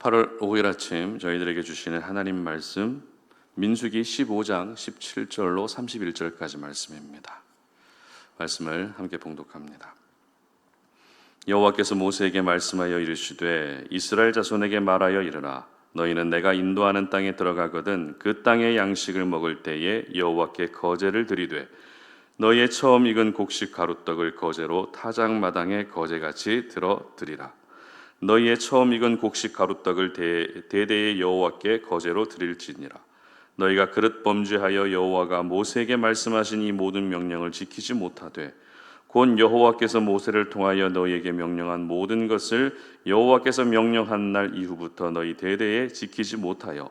8월 5일 아침 저희들에게 주시는 하나님 말씀 민수기 15장 17절로 31절까지 말씀입니다. 말씀을 함께 봉독합니다. 여호와께서 모세에게 말씀하여 이르시되 이스라엘 자손에게 말하여 이르라. 너희는 내가 인도하는 땅에 들어가거든 그 땅의 양식을 먹을 때에 여호와께 거제를 드리되 너희의 처음 익은 곡식 가루떡을 거제로 타작마당에 거제같이 들어 드리라. 너희의 처음 익은 곡식 가루떡을 대대의 여호와께 거제로 드릴지니라. 너희가 그릇 범죄하여 여호와가 모세에게 말씀하신 이 모든 명령을 지키지 못하되 곧 여호와께서 모세를 통하여 너희에게 명령한 모든 것을 여호와께서 명령한 날 이후부터 너희 대대에 지키지 못하여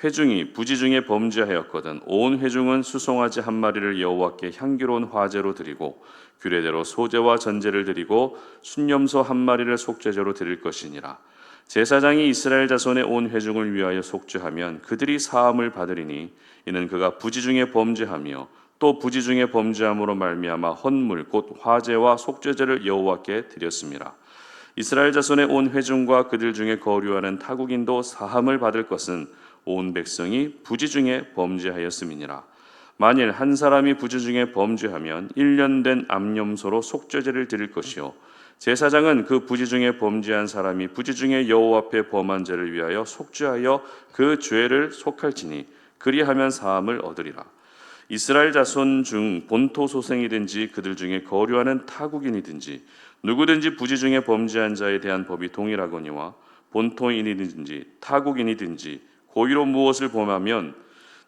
회중이 부지 중에 범죄하였거든 온 회중은 수송아지 한 마리를 여호와께 향기로운 화제로 드리고 규례대로 소제와 전제를 드리고 순염소 한 마리를 속죄제로 드릴 것이니라. 제사장이 이스라엘 자손의 온 회중을 위하여 속죄하면 그들이 사함을 받으리니 이는 그가 부지 중에 범죄하며 또 부지 중에 범죄함으로 말미암아 헌물 곧 화제와 속죄제를 여호와께 드렸음이라. 이스라엘 자손의 온 회중과 그들 중에 거류하는 타국인도 사함을 받을 것은 온 백성이 부지 중에 범죄하였음이니라. 만일 한 사람이 부지 중에 범죄하면 1년 된 암염소로 속죄제를 드릴 것이요 제사장은 그 부지 중에 범죄한 사람이 부지 중에 여호와 앞에 범한 죄를 위하여 속죄하여 그 죄를 속할지니 그리하면 사함을 얻으리라. 이스라엘 자손 중 본토 소생이든지 그들 중에 거류하는 타국인이든지 누구든지 부지 중에 범죄한 자에 대한 법이 동일하거니와 본토인이든지 타국인이든지 고의로 무엇을 범하면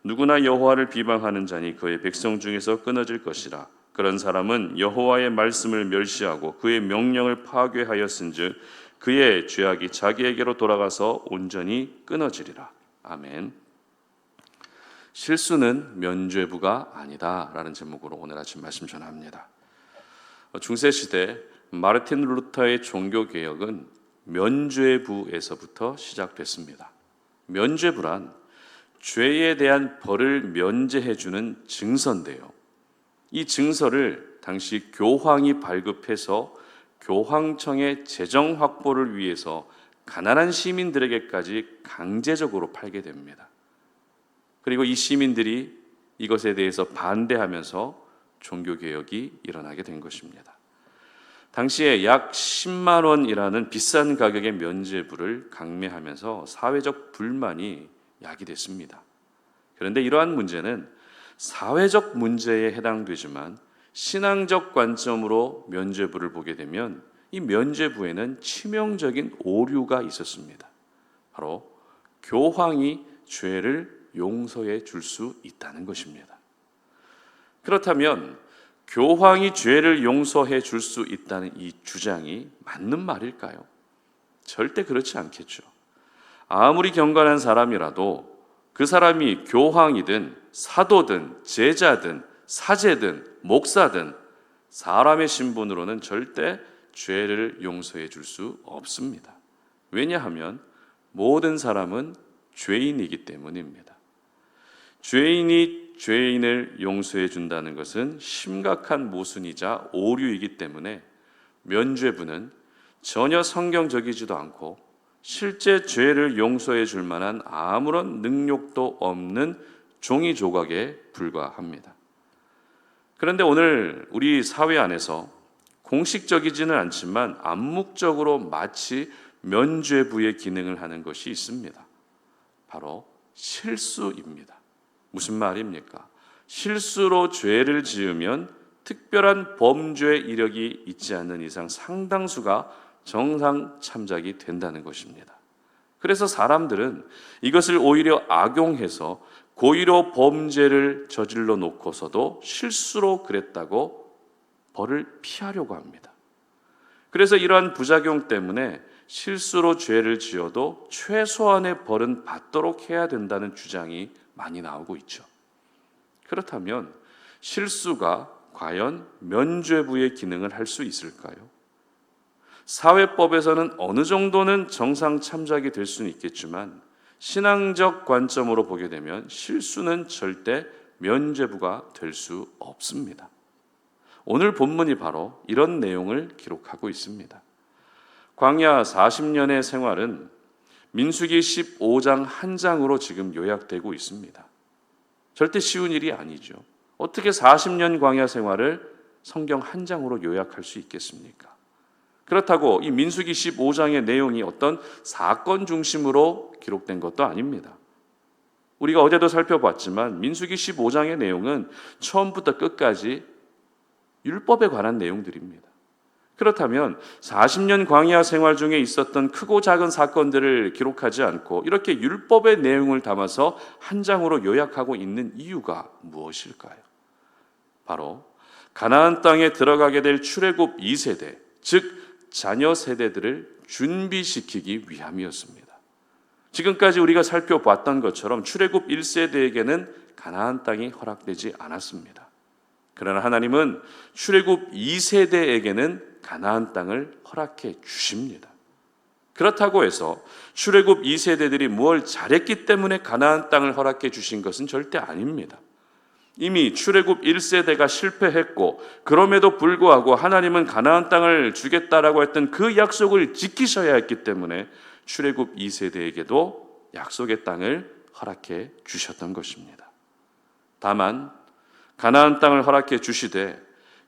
누구나 여호와를 비방하는 자니 그의 백성 중에서 끊어질 것이라. 그런 사람은 여호와의 말씀을 멸시하고 그의 명령을 파괴하였은즉 그의 죄악이 자기에게로 돌아가서 온전히 끊어지리라. 아멘. 실수는 면죄부가 아니다라는 제목으로 오늘 아침 말씀 전합니다. 중세시대 마르틴 루터의 종교개혁은 면죄부에서부터 시작됐습니다. 면죄부란 죄에 대한 벌을 면제해주는 증서인데요. 이 증서를 당시 교황이 발급해서 교황청의 재정 확보를 위해서 가난한 시민들에게까지 강제적으로 팔게 됩니다. 그리고 이 시민들이 이것에 대해서 반대하면서 종교개혁이 일어나게 된 것입니다. 당시에 약 10만 원이라는 비싼 가격의 면죄부를 강매하면서 사회적 불만이 야기됐습니다. 그런데 이러한 문제는 사회적 문제에 해당되지만 신앙적 관점으로 면죄부를 보게 되면 이 면죄부에는 치명적인 오류가 있었습니다. 바로 교황이 죄를 용서해 줄 수 있다는 것입니다. 그렇다면 교황이 죄를 용서해 줄 수 있다는 이 주장이 맞는 말일까요? 절대 그렇지 않겠죠. 아무리 경건한 사람이라도 그 사람이 교황이든 사도든 제자든 사제든 목사든 사람의 신분으로는 절대 죄를 용서해 줄 수 없습니다. 왜냐하면 모든 사람은 죄인이기 때문입니다. 죄인이 죄인을 용서해 준다는 것은 심각한 모순이자 오류이기 때문에 면죄부는 전혀 성경적이지도 않고 실제 죄를 용서해 줄 만한 아무런 능력도 없는 종이 조각에 불과합니다. 그런데 오늘 우리 사회 안에서 공식적이지는 않지만 암묵적으로 마치 면죄부의 기능을 하는 것이 있습니다. 바로 실수입니다. 무슨 말입니까? 실수로 죄를 지으면 특별한 범죄 이력이 있지 않는 이상 상당수가 정상 참작이 된다는 것입니다. 그래서 사람들은 이것을 오히려 악용해서 고의로 범죄를 저질러 놓고서도 실수로 그랬다고 벌을 피하려고 합니다. 그래서 이러한 부작용 때문에 실수로 죄를 지어도 최소한의 벌은 받도록 해야 된다는 주장이 많이 나오고 있죠. 그렇다면 실수가 과연 면죄부의 기능을 할 수 있을까요? 사회법에서는 어느 정도는 정상 참작이 될 수는 있겠지만 신앙적 관점으로 보게 되면 실수는 절대 면죄부가 될 수 없습니다. 오늘 본문이 바로 이런 내용을 기록하고 있습니다. 광야 40년의 생활은 민수기 15장 한 장으로 지금 요약되고 있습니다. 절대 쉬운 일이 아니죠. 어떻게 40년 광야 생활을 성경 한 장으로 요약할 수 있겠습니까? 그렇다고 이 민수기 15장의 내용이 어떤 사건 중심으로 기록된 것도 아닙니다. 우리가 어제도 살펴봤지만 민수기 15장의 내용은 처음부터 끝까지 율법에 관한 내용들입니다. 그렇다면 40년 광야 생활 중에 있었던 크고 작은 사건들을 기록하지 않고 이렇게 율법의 내용을 담아서 한 장으로 요약하고 있는 이유가 무엇일까요? 바로 가나안 땅에 들어가게 될 출애굽 2세대, 즉 자녀 세대들을 준비시키기 위함이었습니다. 지금까지 우리가 살펴봤던 것처럼 출애굽 1세대에게는 가나안 땅이 허락되지 않았습니다. 그러나 하나님은 출애굽 2세대에게는 가나안 땅을 허락해 주십니다. 그렇다고 해서 출애굽 2세대들이 뭘 잘했기 때문에 가나안 땅을 허락해 주신 것은 절대 아닙니다. 이미 출애굽 1세대가 실패했고 그럼에도 불구하고 하나님은 가나안 땅을 주겠다라고 했던 그 약속을 지키셔야 했기 때문에 출애굽 2세대에게도 약속의 땅을 허락해 주셨던 것입니다. 다만 가나안 땅을 허락해 주시되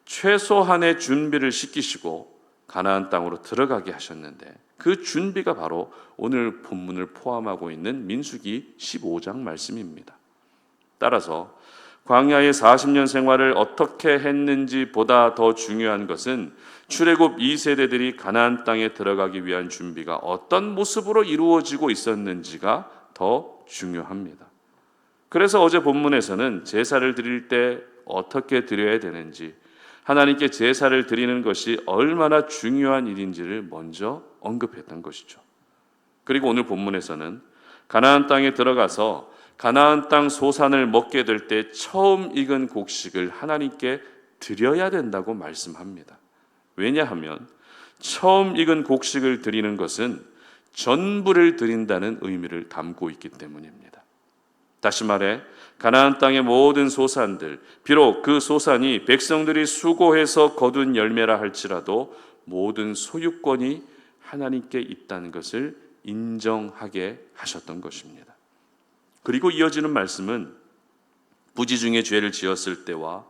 최소한의 준비를 시키시고 가나안 땅으로 들어가게 하셨는데 그 준비가 바로 오늘 본문을 포함하고 있는 민수기 15장 말씀입니다. 따라서 광야의 40년 생활을 어떻게 했는지 보다 더 중요한 것은 출애굽 2세대들이 가나안 땅에 들어가기 위한 준비가 어떤 모습으로 이루어지고 있었는지가 더 중요합니다. 그래서 어제 본문에서는 제사를 드릴 때 어떻게 드려야 되는지, 하나님께 제사를 드리는 것이 얼마나 중요한 일인지를 먼저 언급했던 것이죠. 그리고 오늘 본문에서는 가나안 땅에 들어가서 가나안 땅 소산을 먹게 될 때 처음 익은 곡식을 하나님께 드려야 된다고 말씀합니다. 왜냐하면 처음 익은 곡식을 드리는 것은 전부를 드린다는 의미를 담고 있기 때문입니다. 다시 말해 가나안 땅의 모든 소산들, 비록 그 소산이 백성들이 수고해서 거둔 열매라 할지라도 모든 소유권이 하나님께 있다는 것을 인정하게 하셨던 것입니다. 그리고 이어지는 말씀은 부지 중에 죄를 지었을 때와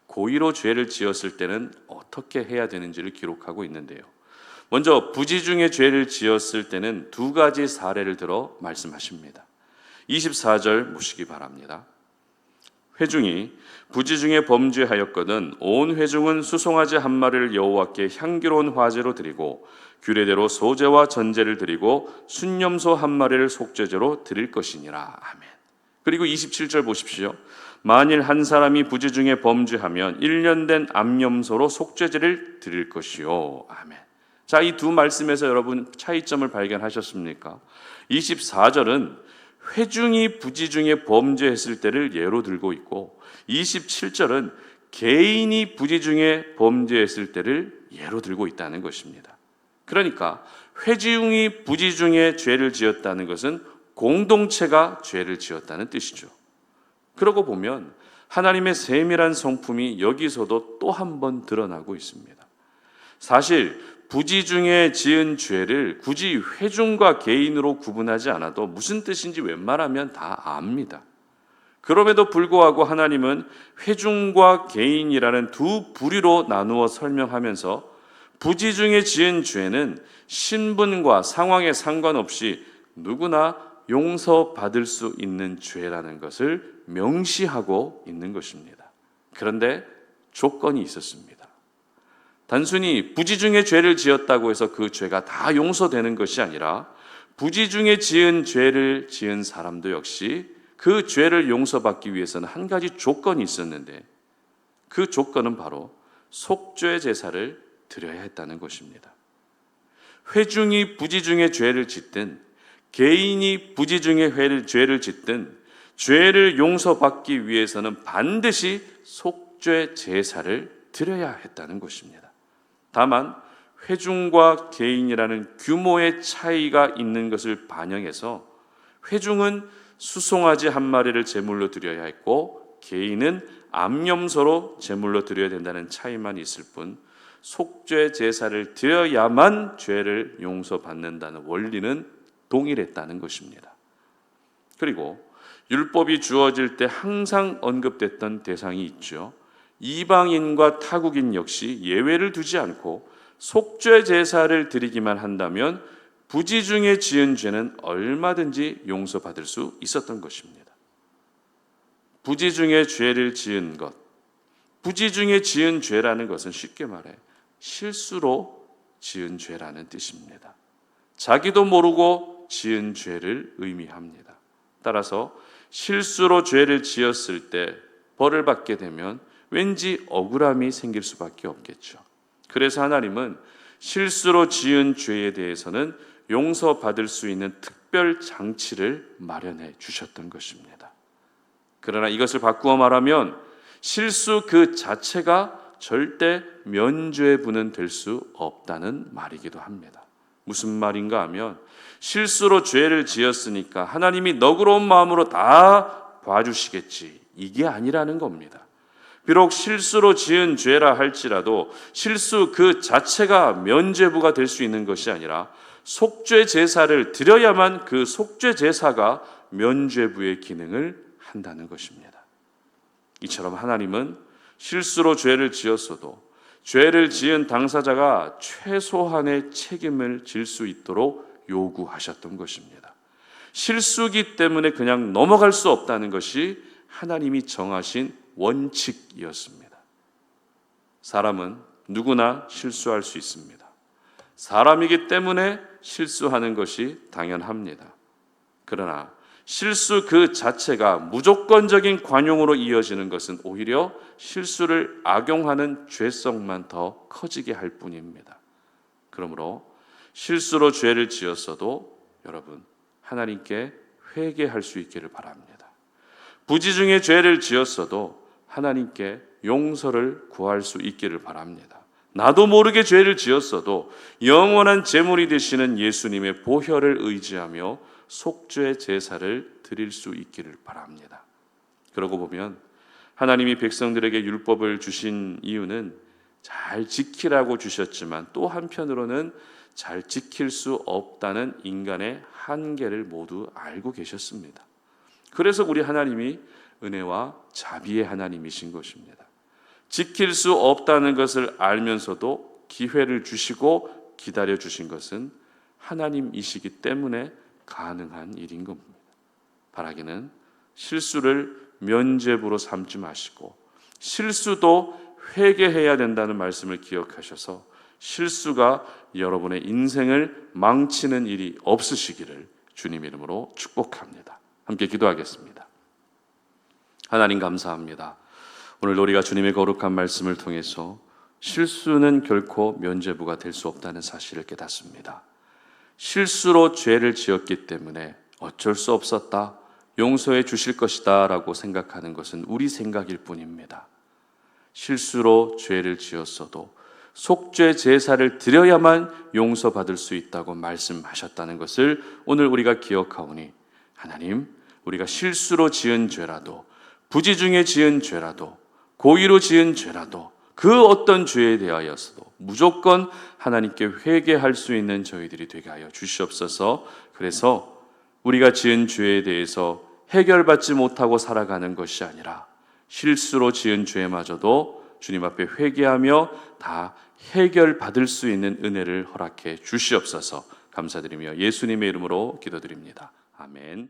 고의로 죄를 지었을 때는 어떻게 해야 되는지를 기록하고 있는데요. 먼저 부지 중에 죄를 지었을 때는 두 가지 사례를 들어 말씀하십니다. 24절 보시기 바랍니다. 회중이 부지 중에 범죄하였거든 온 회중은 수송아지 한 마리를 여호와께 향기로운 화제로 드리고 규례대로 소제와 전제를 드리고 순념소 한 마리를 속죄제로 드릴 것이니라. 아멘. 그리고 27절 보십시오. 만일 한 사람이 부지 중에 범죄하면 1년 된 암염소로 속죄제를 드릴 것이요. 아멘. 자, 이 두 말씀에서 여러분 차이점을 발견하셨습니까? 24절은 회중이 부지 중에 범죄했을 때를 예로 들고 있고 27절은 개인이 부지 중에 범죄했을 때를 예로 들고 있다는 것입니다. 그러니까 회중이 부지 중에 죄를 지었다는 것은 공동체가 죄를 지었다는 뜻이죠. 그러고 보면 하나님의 세밀한 성품이 여기서도 또 한 번 드러나고 있습니다. 사실 부지 중에 지은 죄를 굳이 회중과 개인으로 구분하지 않아도 무슨 뜻인지 웬만하면 다 압니다. 그럼에도 불구하고 하나님은 회중과 개인이라는 두 부류로 나누어 설명하면서 부지 중에 지은 죄는 신분과 상황에 상관없이 누구나 용서받을 수 있는 죄라는 것을 명시하고 있는 것입니다. 그런데 조건이 있었습니다. 단순히 부지 중에 죄를 지었다고 해서 그 죄가 다 용서되는 것이 아니라 부지 중에 지은 죄를 지은 사람도 역시 그 죄를 용서받기 위해서는 한 가지 조건이 있었는데 그 조건은 바로 속죄 제사를 드려야 했다는 것입니다. 회중이 부지 중에 죄를 짓든 개인이 부지 중에 죄를 짓든 죄를 용서받기 위해서는 반드시 속죄 제사를 드려야 했다는 것입니다. 다만 회중과 개인이라는 규모의 차이가 있는 것을 반영해서 회중은 수송아지 한 마리를 제물로 드려야 했고 개인은 암염소로 제물로 드려야 된다는 차이만 있을 뿐 속죄 제사를 드려야만 죄를 용서받는다는 원리는 동일했다는 것입니다. 그리고 율법이 주어질 때 항상 언급됐던 대상이 있죠. 이방인과 타국인 역시 예외를 두지 않고 속죄 제사를 드리기만 한다면 부지 중에 지은 죄는 얼마든지 용서받을 수 있었던 것입니다. 부지 중에 죄를 지은 것, 부지 중에 지은 죄라는 것은 쉽게 말해 실수로 지은 죄라는 뜻입니다. 자기도 모르고 지은 죄를 의미합니다. 따라서 실수로 죄를 지었을 때 벌을 받게 되면 왠지 억울함이 생길 수밖에 없겠죠. 그래서 하나님은 실수로 지은 죄에 대해서는 용서받을 수 있는 특별 장치를 마련해 주셨던 것입니다. 그러나 이것을 바꾸어 말하면 실수 그 자체가 절대 면죄부는 될 수 없다는 말이기도 합니다. 무슨 말인가 하면 실수로 죄를 지었으니까 하나님이 너그러운 마음으로 다 봐주시겠지, 이게 아니라는 겁니다. 비록 실수로 지은 죄라 할지라도 실수 그 자체가 면죄부가 될 수 있는 것이 아니라 속죄 제사를 드려야만 그 속죄 제사가 면죄부의 기능을 한다는 것입니다. 이처럼 하나님은 실수로 죄를 지었어도 죄를 지은 당사자가 최소한의 책임을 질 수 있도록 요구하셨던 것입니다. 실수기 때문에 그냥 넘어갈 수 없다는 것이 하나님이 정하신 원칙이었습니다. 사람은 누구나 실수할 수 있습니다. 사람이기 때문에 실수하는 것이 당연합니다. 그러나 실수 그 자체가 무조건적인 관용으로 이어지는 것은 오히려 실수를 악용하는 죄성만 더 커지게 할 뿐입니다. 그러므로 실수로 죄를 지었어도 여러분 하나님께 회개할 수 있기를 바랍니다. 부지 중에 죄를 지었어도 하나님께 용서를 구할 수 있기를 바랍니다. 나도 모르게 죄를 지었어도 영원한 제물이 되시는 예수님의 보혈을 의지하며 속죄 제사를 드릴 수 있기를 바랍니다. 그러고 보면 하나님이 백성들에게 율법을 주신 이유는 잘 지키라고 주셨지만 또 한편으로는 잘 지킬 수 없다는 인간의 한계를 모두 알고 계셨습니다. 그래서 우리 하나님이 은혜와 자비의 하나님이신 것입니다. 지킬 수 없다는 것을 알면서도 기회를 주시고 기다려 주신 것은 하나님이시기 때문에 가능한 일인 겁니다. 바라기는 실수를 면죄부로 삼지 마시고 실수도 회개해야 된다는 말씀을 기억하셔서 실수가 여러분의 인생을 망치는 일이 없으시기를 주님 이름으로 축복합니다. 함께 기도하겠습니다. 하나님 감사합니다. 오늘 우리가 주님의 거룩한 말씀을 통해서 실수는 결코 면죄부가 될 수 없다는 사실을 깨닫습니다. 실수로 죄를 지었기 때문에 어쩔 수 없었다, 용서해 주실 것이다 라고 생각하는 것은 우리 생각일 뿐입니다. 실수로 죄를 지었어도 속죄 제사를 드려야만 용서받을 수 있다고 말씀하셨다는 것을 오늘 우리가 기억하오니 하나님, 우리가 실수로 지은 죄라도 부지 중에 지은 죄라도 고의로 지은 죄라도 그 어떤 죄에 대하여서도 무조건 하나님께 회개할 수 있는 저희들이 되게 하여 주시옵소서. 그래서 우리가 지은 죄에 대해서 해결받지 못하고 살아가는 것이 아니라 실수로 지은 죄마저도 주님 앞에 회개하며 다 해결받을 수 있는 은혜를 허락해 주시옵소서. 감사드리며 예수님의 이름으로 기도드립니다. 아멘.